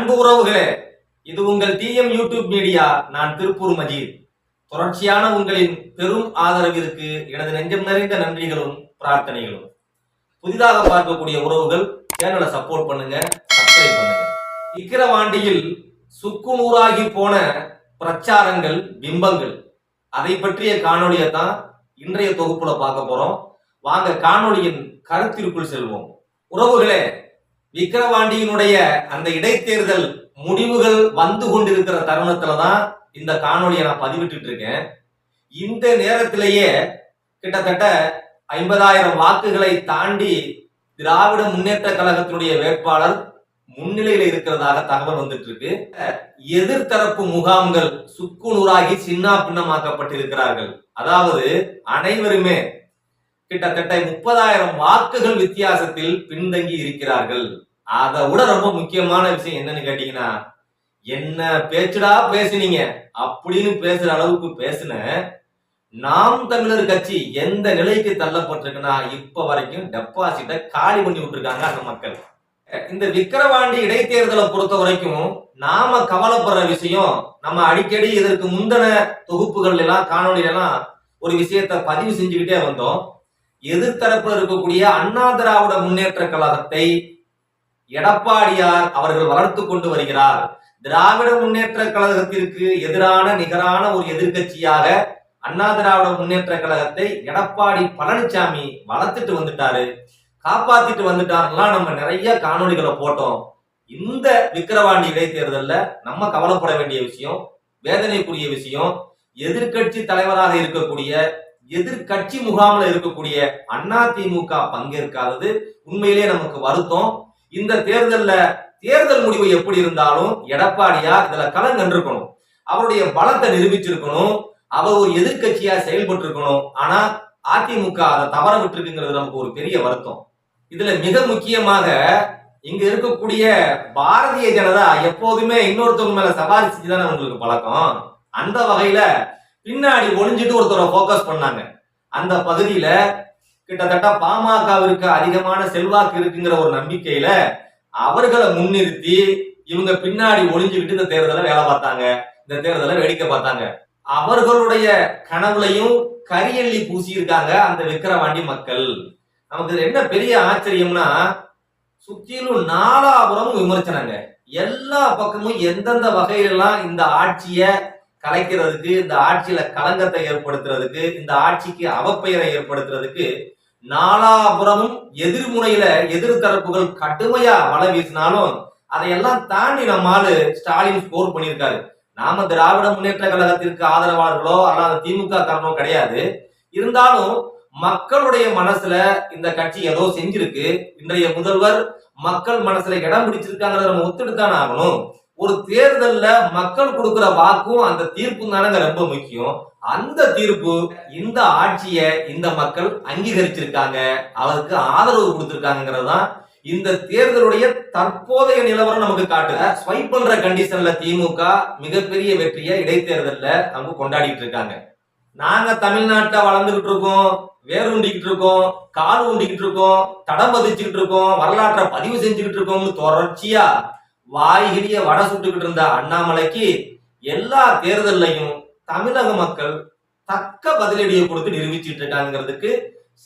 அன்பு உறவுகளே, இது உங்கள் டிஎம் யூடியூப் மீடியா. நான் திருப்பூர் மஜீத். தொடர்ச்சியான உங்களின் பெரும் ஆதரவிற்கு எனது நெஞ்சம் நிறைந்த நன்றிகளும் பிரார்த்தனைகளும். புதிதாக பார்க்கக்கூடிய உறவுகள் சேனலை சப்போர்ட் பண்ணுங்க, சப்ஸ்கிரைப் பண்ணுங்க. விக்கிரவாண்டியில் சுக்குநூறாகி போன பிரச்சாரங்கள், பிம்பங்கள், அதை பற்றிய காணொலியை தான் இன்றைய தொகுப்புல பார்க்க போறோம். வாங்க காணொலியின் கருத்திற்குள் செல்வோம். உறவுகளே, விக்கிரவாண்டியினுடைய அந்த இடைத்தேர்தல் முடிவுகள் வந்து கொண்டிருக்கிற தருணத்துலதான் இந்த காணொலியை நான் பதிவிட்டு இருக்கேன். இந்த நேரத்திலேயே கிட்டத்தட்ட 50,000 வாக்குகளை தாண்டி திராவிட முன்னேற்ற கழகத்தினுடைய வேட்பாளர் முன்னிலையில் இருக்கிறதாக தகவல் வந்துட்டு இருக்கு. எதிர்த்தரப்பு முகாம்கள் சுக்குநூறாகி சின்ன பின்னமாக்கப்பட்டிருக்கிறார்கள். அதாவது அனைவருமே கிட்டத்தட்ட 30,000 வாக்குகள் வித்தியாசத்தில் பின்தங்கி இருக்கிறார்கள். அதை விட ரொம்ப முக்கியமான விஷயம் என்னன்னு கேட்டீங்கன்னா, என்ன பேச்சுடா பேசுனீங்க அப்படின்னு பேசுற அளவுக்கு பேசின நாம் தமிழர் கட்சி எந்த நிலைக்கு தள்ளப்பட்டிருக்குன்னா, இப்ப வரைக்கும் டெபாசிட்டை காலி பண்ணி விட்டுருக்காங்க அந்த மக்கள். இந்த விக்கிரவாண்டி இடைத்தேர்தலை பொறுத்த வரைக்கும் நாம கவலைப்படுற விஷயம், நம்ம அடிக்கடி இதற்கு முந்தின தொகுப்புகள் எல்லாம் காணொலியில எல்லாம் ஒரு விஷயத்தை பதிவு செஞ்சுக்கிட்டே வந்தோம். எதிர்த்தரப்புல இருக்கக்கூடிய அண்ணா திராவிட முன்னேற்ற கழகத்தை எடப்பாடியார் அவர்கள் வளர்த்து கொண்டு வருகிறார். திராவிட முன்னேற்ற கழகத்திற்கு எதிரான நிகரான ஒரு எதிர்கட்சியாக அண்ணா திராவிட முன்னேற்ற கழகத்தை எடப்பாடி பழனிசாமி வளர்த்துட்டு வந்துட்டாரு, காப்பாத்திட்டு வந்துட்டாருலாம் நம்ம நிறைய காணொலிகளை போட்டோம். இந்த விக்கிரவாண்டி இடைத்தேர்தல்ல நம்ம கவலைப்பட வேண்டிய விஷயம், வேதனைக்குரிய விஷயம், எதிர்கட்சி தலைவராக இருக்கக்கூடிய எதிர்கட்சி முகாம்ல இருக்கக்கூடிய அதிமுக பங்கேற்காதது உண்மையிலேயே நமக்கு வருத்தம். இந்த தேர்தல்ல தேர்தல் முடிவு எப்படி இருந்தாலும் எடப்பாடியார் இதுல களம் கண்டிருக்கணும், அவருடைய பலத்தை நிரூபிச்சிருக்கணும், அவர் ஒரு எதிர்கட்சியா செயல்பட்டு இருக்கணும். ஆனா அதிமுக அதை தவற விட்டுருக்குங்கிறது நமக்கு ஒரு பெரிய வருத்தம். இதுல மிக முக்கியமாக இங்க இருக்கக்கூடிய பாரதிய ஜனதா எப்போதுமே இன்னொருத்தவங்க மேல சவாரி செஞ்சுதானே உங்களுக்கு பழக்கம். அந்த வகையில பின்னாடி ஒளிஞ்சிட்டு ஒருத்தரை போக்கஸ் பண்ணாங்க. அந்த பகுதியில கிட்டத்தட்ட பாமகவிற்கு அதிகமான செல்வாக்கு இருக்குங்கிற ஒரு நம்பிக்கையில அவர்களை முன்னிறுத்தி இவங்க பின்னாடி ஒளிஞ்சுக்கிட்டு இந்த தேர்தலை வேலை பார்த்தாங்க, இந்த தேர்தலை வேடிக்கை பார்த்தாங்க. அவர்களுடைய கனவுலையும் கரியள்ளி பூசி இருக்காங்க அந்த விக்கிரவாண்டி மக்கள். நமக்கு என்ன பெரிய ஆச்சரியம்னா, சுற்றிலும் நாலாபுரமும் விமர்சனங்க. எல்லா பக்கமும் எந்தெந்த வகையிலெல்லாம் இந்த ஆட்சிய கலைக்கிறதுக்கு, இந்த ஆட்சியில களங்கத்தை ஏற்படுத்துறதுக்கு, இந்த ஆட்சிக்கு அவப்பெயரை ஏற்படுத்துறதுக்கு நாலாபுரமும் எதிர்முனையில எதிர்த்தரப்புகள் கடுமையா வலை வீசினாலும் அதையெல்லாம் தாண்டி நம்மாலு ஸ்டாலின் ஸ்கோர் பண்ணியிருக்காரு. நாம திராவிட முன்னேற்ற கழகத்திற்கு ஆதரவாளர்களோ அல்லாத திமுக காரணமோ கிடையாது. இருந்தாலும் மக்களுடைய மனசுல இந்த கட்சி ஏதோ செஞ்சிருக்கு. இன்றைய முதல்வர் மக்கள் மனசுல இடம் பிடிச்சிருக்காங்கிறத நம்ம ஒத்துட்டுத்தானே ஆகணும். ஒரு தேர்தல்ல மக்கள் கொடுக்கிற வாக்கும் அந்த தீர்ப்பும் தானங்க ரொம்ப முக்கியம். அந்த தீர்ப்பு இந்த ஆட்சிய இந்த மக்கள் அங்கீகரிச்சிருக்காங்க, அவருக்கு ஆதரவு கொடுத்திருக்காங்கிறது தான் இந்த தேர்தலுடைய தற்போதைய நிலவரம் நமக்கு காட்டுது. ஸ்வைப் பண்ற கண்டிஷன்ல திமுக மிகப்பெரிய வெற்றியை இடைத்தேர்தல்ல அவங்க கொண்டாடிட்டு இருக்காங்க. நாங்க தமிழ்நாட்டை வளர்ந்துகிட்டு இருக்கோம், வேரூண்டிக்கிட்டு இருக்கோம், கால் ஊண்டிக்கிட்டு இருக்கோம், தடம் பதிச்சுக்கிட்டு இருக்கோம், வரலாற்றை பதிவு செஞ்சுக்கிட்டு இருக்கோம்னு தொடர்ச்சியா வாய்கிரிய வடை சுட்டுக்கிட்டு இருந்த அண்ணாமலைக்கு எல்லா தேர்தலையும் தமிழக மக்கள் தக்க பதிலடியை கொடுத்து நிரூபிச்சுட்டு இருக்காங்கிறதுக்கு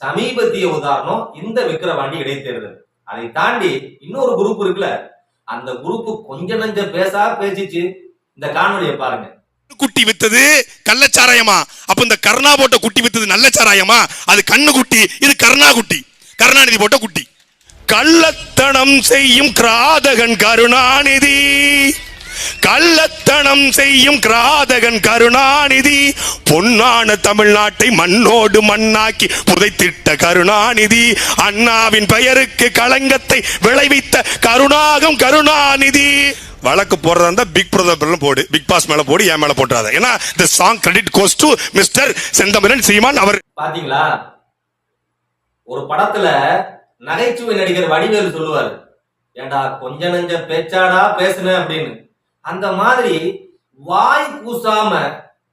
சமீபத்திய உதாரணம் இந்த விக்கிரவாண்டி இடைத்தேர்தல். அதை தாண்டி இன்னொரு குரூப் இருக்குல்ல, அந்த குரூப் கொஞ்ச நஞ்ச பேசிச்சு. இந்த காணொலியை பாருங்க. குட்டி வித்தது கள்ளச்சாராயமா? அப்ப இந்த கருணா போட்ட குட்டி வித்தது நல்ல சாராயமா? அது கண்ணு குட்டி, இது கருணா குட்டி, கருணாநிதி போட்ட குட்டி. கள்ளத்தனம் செய்யும் கிராதகன் கருணாநிதி, கள்ளத்தனம் செய்யும் கிராதகன் கருணாநிதி, பொன்னான தமிழ்நாட்டை மண்ணோடு மண்ணாக்கி புதைத்திட்ட கருணாநிதி, அண்ணாவின் பெயருக்கு களங்கத்தை விளைவித்த கருணாகம் கருணாநிதி. வழக்கு போடுறதா இருந்தா பிக் பிரதர் போடு, பிக் பாஸ் மேல போடு, என் மேல போட்டுறாத. ஏன்னா the song credit goes to mister Senthamizhan Seeman அவர். பாத்தீங்களா, ஒரு படத்துல நகைச்சுவை நடிகர் வடிவேலு சொல்லுவாரு, ஏண்டா கொஞ்ச நஞ்ச பேச்சாடா பேசுன அப்படின்னு. அந்த மாதிரி வாய் கூசாம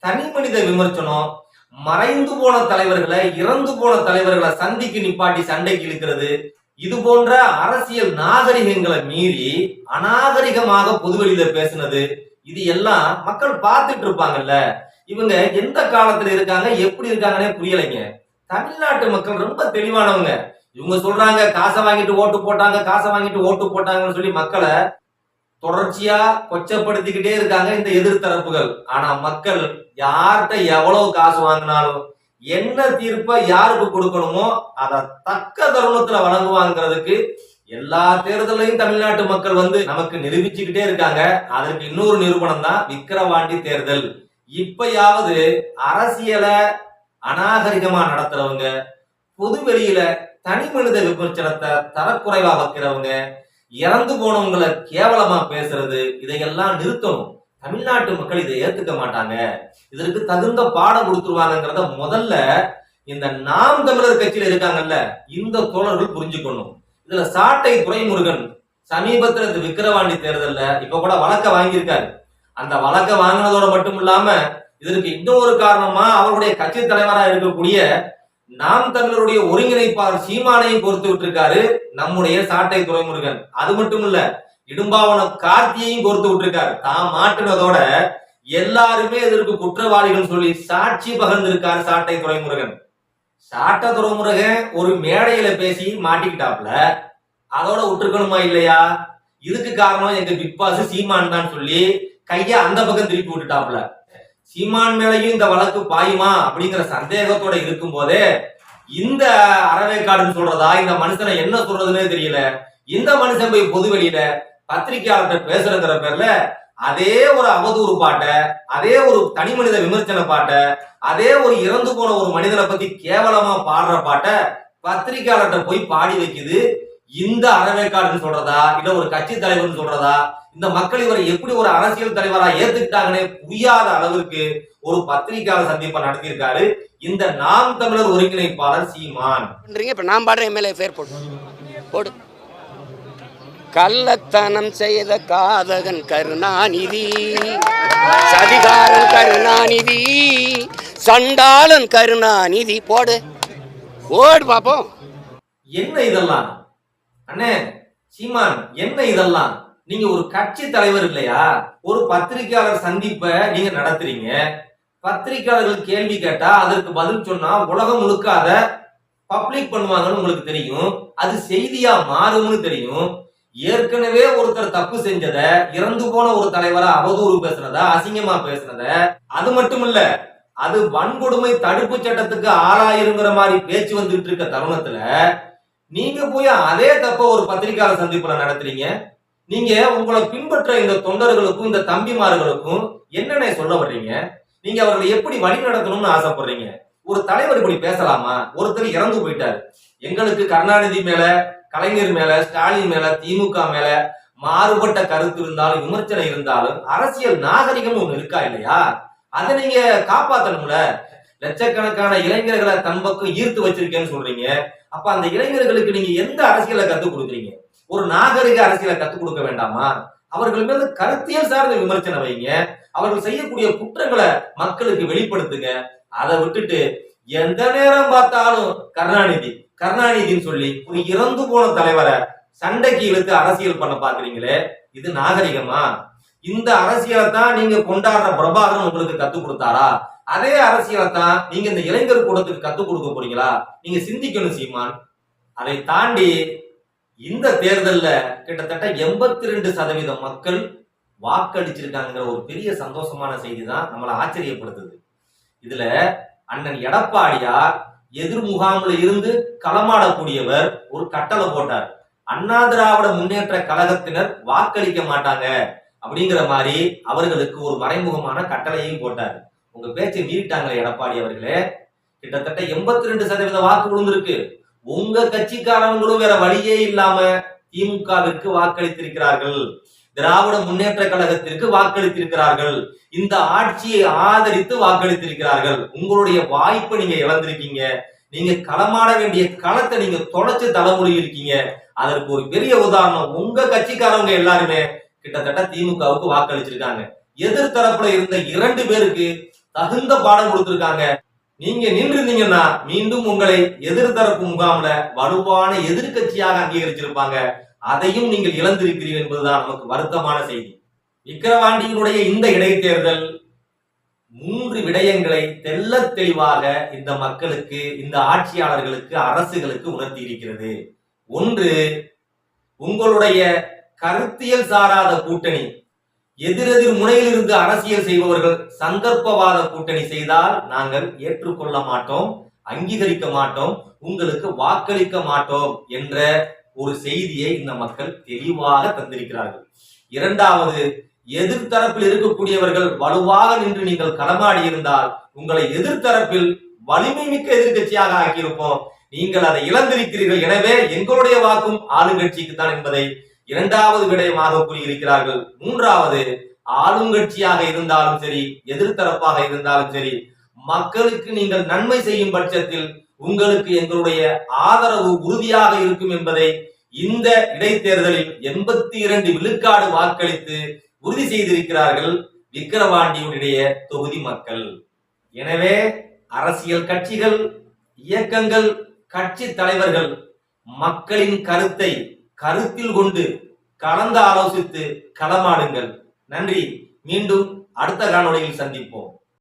தனி மனித விமர்சனம், மறைந்து போன தலைவர்களை, இறந்து போன தலைவர்களை சந்திக்கு நிப்பாட்டி சண்டைக்கு இழுக்கிறது, இது போன்ற அரசியல் நாகரிகங்களை மீறி அநாகரிகமாக பொதுவெளியில பேசுனது, இது எல்லாம் மக்கள் பார்த்துட்டு இருப்பாங்கல்ல. இவங்க எந்த காலத்துல இருக்காங்க, எப்படி இருக்காங்கன்னே புரியலைங்க. தமிழ்நாட்டு மக்கள் ரொம்ப தெளிவானவங்க. இவங்க சொல்றாங்க காசை வாங்கிட்டு ஓட்டு போட்டாங்க, காசை வாங்கிட்டு ஓட்டு போட்டாங்கன்னு சொல்லி மக்களை தொடர்ச்சியா கொச்சப்படுத்திக்கிட்டே இருக்காங்க இந்த எதிர்த்தரப்புகள். ஆனா மக்கள் யார்கிட்ட எவ்வளவு காசு வாங்கினாலும் என்ன தீர்ப்பை யாருக்கு கொடுக்கணுமோ அதை தக்க தருணத்துல வழங்குவாங்கிறதுக்கு எல்லா தேர்தலையும் தமிழ்நாட்டு மக்கள் நமக்கு நிரூபிச்சுக்கிட்டே இருக்காங்க. அதற்கு இன்னொரு நிரூபணம் தான் விக்கிரவாண்டி தேர்தல். இப்பயாவது அரசியலை அநாகரிகமா நடத்துறவங்க, பொது வெளியில தனி மனித விமர்சனத்தை தரக்குறைவா வைக்கிறவங்க, இறந்து போனவங்களை கேவலமா பேசுறது, இதையெல்லாம் நிறுத்தணும். தமிழ்நாட்டு மக்கள் இதை ஏத்துக்க மாட்டாங்க. இதற்கு தகுந்த பாடம் கொடுத்துருவாங்கிறத முதல்ல இந்த நாம் தமிழர் கட்சியில இருக்காங்கல்ல இந்த தோழர்கள் புரிஞ்சுக்கணும். இதுல சாட்டை துரைமுருகன் சமீபத்துல இந்த விக்கிரவாண்டி தேர்தல்ல இப்ப கூட வழக்க வாங்கியிருக்காரு. அந்த வழக்க வாங்கினதோட மட்டும் இல்லாம இதற்கு இன்னொரு காரணமா அவருடைய கட்சி தலைவரா இருக்கக்கூடிய நாம் தமிழருடைய ஒருங்கிணைப்பாளர் சீமானையும் பொறுத்து விட்டுருக்காரு நம்முடைய சாட்டை துரைமுருகன். அது மட்டும் இல்ல, இடும்பாவன கார்த்தியையும் பொறுத்து விட்டுருக்காரு. தான் மாட்டினதோட எல்லாருமே இதற்கு குற்றவாளிகள் சொல்லி சாட்சி பகிர்ந்திருக்காரு சாட்டை துரைமுருகன். சாட்டை துரைமுருகன் ஒரு மேடையில பேசி மாட்டிக்கிட்டாப்ல, அதோட விட்டுருக்கணுமா இல்லையா? இதுக்கு காரணம் எங்க பிக் பாஸ் சீமான் தான் சொல்லி கைய அந்த பக்கம் திருப்பி விட்டுட்டாப்ல. சீமான் மேலையும் இந்த வழக்கு பாயுமா அப்படிங்கிற சந்தேகத்தோட இருக்கும் போதே இந்த அறவேக்காடுன்னு சொல்றதா, இந்த மனுஷனை என்ன சொல்றதுன்னே தெரியல. இந்த மனுஷன் போய் பொது வெளியில பத்திரிகையாளர்கிட்ட பேசுறங்கிற பேர்ல அதே ஒரு அவதூறு பாட்டை, அதே ஒரு தனி மனித விமர்சன பாட்டை, அதே ஒரு இறந்து போன ஒரு மனிதனை பத்தி கேவலமா பாடுற பாட்டை பத்திரிகையாளர்கிட்ட போய் பாடி வைக்குது. இந்த அறவேக்காடுன்னு சொல்றதா, இல்ல ஒரு கட்சி தலைவர்னு சொல்றதா, இந்த மக்கள் இவரை எப்படி ஒரு அரசியல் தலைவரா ஏத்துக்கிட்டாங்கன்னே புரியாத அளவிற்கு ஒரு பத்திரிகையாளர் சந்திப்பை நடத்தியிருக்காரு இந்த நாம் தமிழர் ஒருங்கிணைப்பாளர் சீமான். இப்ப நான் பாடுற எம்எல்ஏ பேர் போடு. கள்ளத்தனம் செய்த காதகன் கருணாநிதி, சதிகாரன் கருணாநிதி, சண்டாளன் கருணாநிதி. போடு பாப்போம். என்ன இதெல்லாம் அண்ணே சீமான், என்ன இதெல்லாம்? நீங்க ஒரு கட்சி தலைவர் இல்லையா? ஒரு பத்திரிகையாளர் சந்திப்பை நீங்க நடத்துறீங்க. பத்திரிகையாளர்கள் கேள்வி கேட்டா அதற்கு பதில் சொன்னா உலகம் முழுக்க அதை பப்ளிக் பண்ணுவாங்கன்னு உங்களுக்கு தெரியும். அது செய்தியா மாறும்னு தெரியும். ஏற்கனவே ஒருத்தர் தப்பு செஞ்சத, இறந்து போன ஒரு தலைவரை அவதூறு பேசுனத, அசிங்கமா பேசுனத, அது மட்டும் இல்ல, அது வன்கொடுமை தடுப்பு சட்டத்துக்கு ஆளாயிருங்கிற மாதிரி பேச்சு வந்துட்டு இருக்க தருணத்துல நீங்க போய் அதே தப்ப ஒரு பத்திரிகையாளர் சந்திப்புல நடத்துறீங்க. நீங்க உங்களை பின்பற்ற இந்த தொண்டர்களுக்கும் இந்த தம்பிமார்களுக்கும் என்னென்ன சொல்ல வர்றீங்க? நீங்க அவர்களை எப்படி வழி நடத்தணும்னு ஆசைப்படுறீங்க? ஒரு தலைவர் இப்படி பேசலாமா? ஒருத்தர் இறந்து போயிட்டாரு. எங்களுக்கு கருணாநிதி மேல, கலைஞர் மேல, ஸ்டாலின் மேல, திமுக மேல மாறுபட்ட கருத்து இருந்தாலும், விமர்சனம் இருந்தாலும், அரசியல் நாகரிகம் ஒண்ணு இருக்கா இல்லையா? அதை நீங்க காப்பாத்தணும்ல. லட்சக்கணக்கான இளைஞர்களை தன் பக்கம் ஈர்த்து வச்சிருக்கேன்னு சொல்றீங்க. அப்ப அந்த இளைஞர்களுக்கு நீங்க எந்த அரசியலை கத்துக் கொடுக்குறீங்க? ஒரு நாகரிக அரசியலை கத்துக் கொடுக்க வேண்டாமா? அவர்கள் மீது கருத்தியல் சார்ந்த விமர்சனம் வைங்க. அவர்கள் செய்யக்கூடிய குற்றங்களை மக்களுக்கு வெளிப்படுத்துங்க. அதை விட்டுட்டு எந்த நேரம் பார்த்தாலும் கருணாநிதின்னு சொல்லி ஒரு இறந்து போன தலைவரை சண்டைக்கு இழுத்து அரசியல் பண்ண பாக்குறீங்களே, இது நாகரிகமா? இந்த அரசியலை தான் நீங்க கொண்டாடுற பிரபாகரன் உங்களுக்கு கத்துக் கொடுத்தாரா? அதே அரசியலை தான் நீங்க இந்த இளைஞர் கூடத்துக்கு கத்துக் கொடுக்க போறீங்களா? நீங்க சிந்திக்கணும் சீமான். அதை தாண்டி இந்த தேர்தல்ல கிட்டத்தட்ட 82% மக்கள் வாக்களிச்சிருக்காங்கிற ஒரு பெரிய சந்தோஷமான செய்தி தான் நம்மளை ஆச்சரியப்படுத்துது. இதுல அண்ணன் எடப்பாடியார் எதிர் முகாமில் இருந்து களமாடக்கூடியவர் ஒரு கட்டளை போட்டார். அண்ணா திராவிட முன்னேற்ற கழகத்தினர் வாக்களிக்க மாட்டாங்க அப்படிங்கிற மாதிரி அவர்களுக்கு ஒரு மறைமுகமான கட்டளையையும் போட்டார். உங்க பேச்சை மீறிட்டாங்களே எடப்பாடி அவர்களே. கிட்டத்தட்ட 82% வாக்கு விழுந்திருக்கு. உங்க கட்சிக்காரங்களும் வேற வழியே இல்லாம திமுகவிற்கு வாக்களித்திருக்கிறார்கள், திராவிட முன்னேற்ற கழகத்திற்கு வாக்களித்திருக்கிறார்கள், இந்த ஆட்சியை ஆதரித்து வாக்களித்திருக்கிறார்கள். உங்களுடைய வாய்ப்பை நீங்க இழந்திருக்கீங்க. நீங்க களமாட வேண்டிய களத்தை நீங்க தொலைச்சு தலைமுறை இருக்கீங்க. அதற்கு ஒரு பெரிய உதாரணம், உங்க கட்சிக்காரவங்க எல்லாருமே கிட்டத்தட்ட திமுகவுக்கு வாக்களிச்சிருக்காங்க. எதிர்த்தரப்புல இருந்த 2 பேருக்கு தகுந்த பாடம் கொடுத்திருக்காங்க. நீங்க நின்றுருந்தீங்கன்னா மீண்டும் உங்களை எதிர்த்தரப்பு முகாம்ல வலுவான எதிர்க்கட்சியாக அங்கீகரிச்சிருப்பாங்க. அதையும் நீங்கள் இழந்திருக்கிறீர்கள் என்பதுதான் நமக்கு வருத்தமான செய்தி. விக்கிரவாண்டியினுடைய இந்த இடைத்தேர்தல் 3 விடயங்களை தெள்ளத் தெளிவாக இந்த மக்களுக்கு, இந்த ஆட்சியாளர்களுக்கு, அரசுகளுக்கு உணர்த்தி இருக்கிறது. ஒன்று, உங்களுடைய கருத்தியல் சாராத கூட்டணி, எதிரெதிர் முனையில் இருந்து அரசியல் செய்பவர்கள் சந்தர்ப்பவாத கூட்டணி செய்தால் நாங்கள் ஏற்றுக்கொள்ள மாட்டோம், அங்கீகரிக்க மாட்டோம், உங்களுக்கு வாக்களிக்க மாட்டோம் என்ற ஒரு செய்தியை இந்த மக்கள் தெளிவாக தந்திருக்கிறார்கள். இரண்டாவது, எதிர்த்தரப்பில் இருக்கக்கூடியவர்கள் வலுவாக நின்று நீங்கள் களமாடி இருந்தால் உங்களை எதிர்த்தரப்பில் வலிமை மிக்க எதிர்கட்சியாக ஆக்கியிருப்போம். நீங்கள் அதை இழந்திருக்கிறீர்கள். எனவே எங்களுடைய வாக்கும் ஆளுங்கட்சிக்கு தான் என்பதை இரண்டாவது விடயமாக கூறியிருக்கிறார்கள். மூன்றாவது, ஆளுங்கட்சியாக இருந்தாலும் சரி, எதிர்த்தரப்பாக இருந்தாலும் சரி, மக்களுக்கு நீங்கள் நன்மை செய்யும் பட்சத்தில் உங்களுக்கு எங்களுடைய ஆதரவு உறுதியாக இருக்கும் என்பதை இந்த இடைத்தேர்தலில் 82 விழுக்காடு வாக்களித்து உறுதி செய்திருக்கிறார்கள் விக்கிரவாண்டியுடைய தொகுதி மக்கள். எனவே அரசியல் கட்சிகள், இயக்கங்கள், கட்சி தலைவர்கள் மக்களின் கருத்தை கருத்தில் கொண்டு கலந்து ஆலோசித்து களமாடுங்கள். நன்றி. மீண்டும் அடுத்த காணொளியில் சந்திப்போம்.